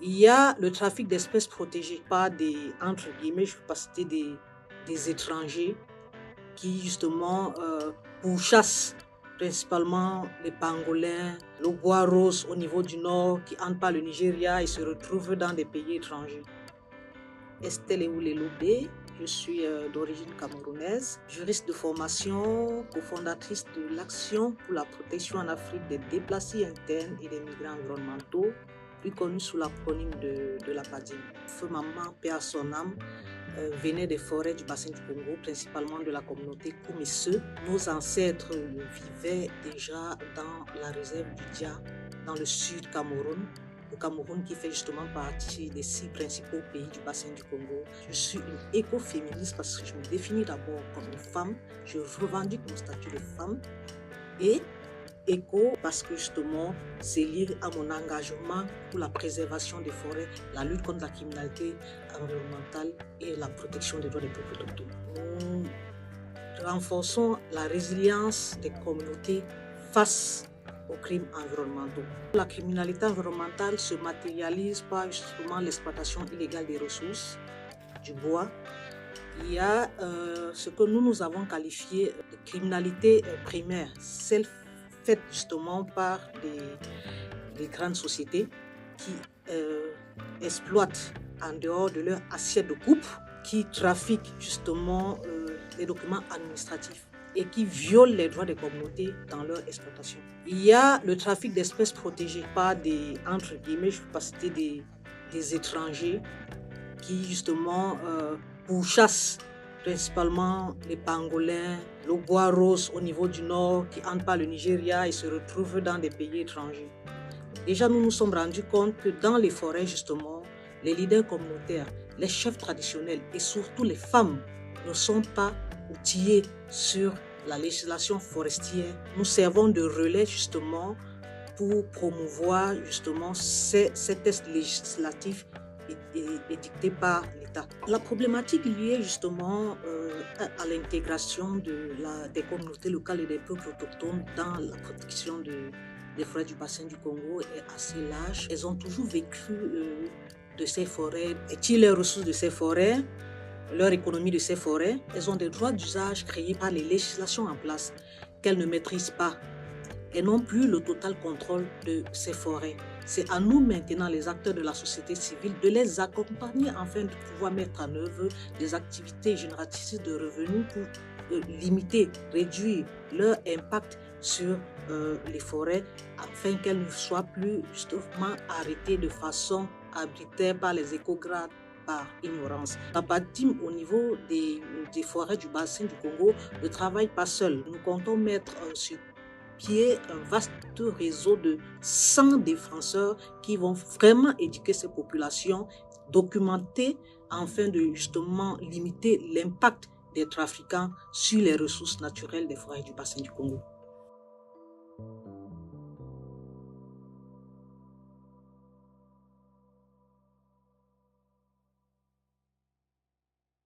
Il y a le trafic d'espèces protégées par des, entre guillemets, je ne peux pas citer des étrangers qui justement pourchassent principalement les pangolins, le bois rose au niveau du nord qui entrent par le Nigeria et se retrouvent dans des pays étrangers. Estelle Eoulé-Lobé, je suis d'origine camerounaise, juriste de formation, cofondatrice de l'Action pour la protection en Afrique des déplacés internes et des migrants environnementaux, plus connue sous l'acronyme de la PADIM. Feu maman, paix à son âme, venait des forêts du bassin du Congo, principalement de la communauté Koumesse. Nos ancêtres vivaient déjà dans la réserve du Dia, dans le sud Cameroun. Le Cameroun qui fait justement partie des 6 principaux pays du bassin du Congo. Je suis une écoféministe parce que je me définis d'abord comme une femme. Je revendique mon statut de femme. Et éco parce que justement c'est lié à mon engagement pour la préservation des forêts, la lutte contre la criminalité environnementale et la protection des droits des peuples autochtones. Nous renforçons la résilience des communautés face aux crimes environnementaux. La criminalité environnementale se matérialise par justement l'exploitation illégale des ressources, du bois. Il y a ce que nous avons qualifié de criminalité primaire, celle faite justement par des grandes sociétés qui exploitent en dehors de leur assiette de coupe, qui trafiquent justement les documents administratifs et qui violent les droits des communautés dans leur exploitation. Il y a le trafic d'espèces protégées par des, entre guillemets, je ne peux pas citer des étrangers qui justement pourchassent principalement les pangolins, le bois rose au niveau du nord qui entre par le Nigeria et se retrouvent dans des pays étrangers. Déjà, nous nous sommes rendus compte que dans les forêts, justement, les leaders communautaires, les chefs traditionnels et surtout les femmes ne sont pas outillés sur la législation forestière. Nous servons de relais justement pour promouvoir justement ces textes législatifs édictés par l'État. La problématique liée justement à l'intégration des communautés locales et des peuples autochtones dans la protection des forêts du bassin du Congo est assez large. Elles ont toujours vécu de ces forêts, tirent les ressources de ces forêts, leur économie de ces forêts. Elles ont des droits d'usage créés par les législations en place qu'elles ne maîtrisent pas et non plus le total contrôle de ces forêts. C'est à nous maintenant, les acteurs de la société civile, de les accompagner afin de pouvoir mettre en œuvre des activités génératrices de revenus pour limiter, réduire leur impact sur les forêts afin qu'elles ne soient plus justement arrêtées de façon arbitraire par les écographes, par ignorance. La PADIM au niveau des forêts du bassin du Congo ne travaille pas seule. Nous comptons mettre sur pied un vaste réseau de 100 défenseurs qui vont vraiment éduquer ces populations, documenter afin de justement limiter l'impact des trafiquants sur les ressources naturelles des forêts du bassin du Congo.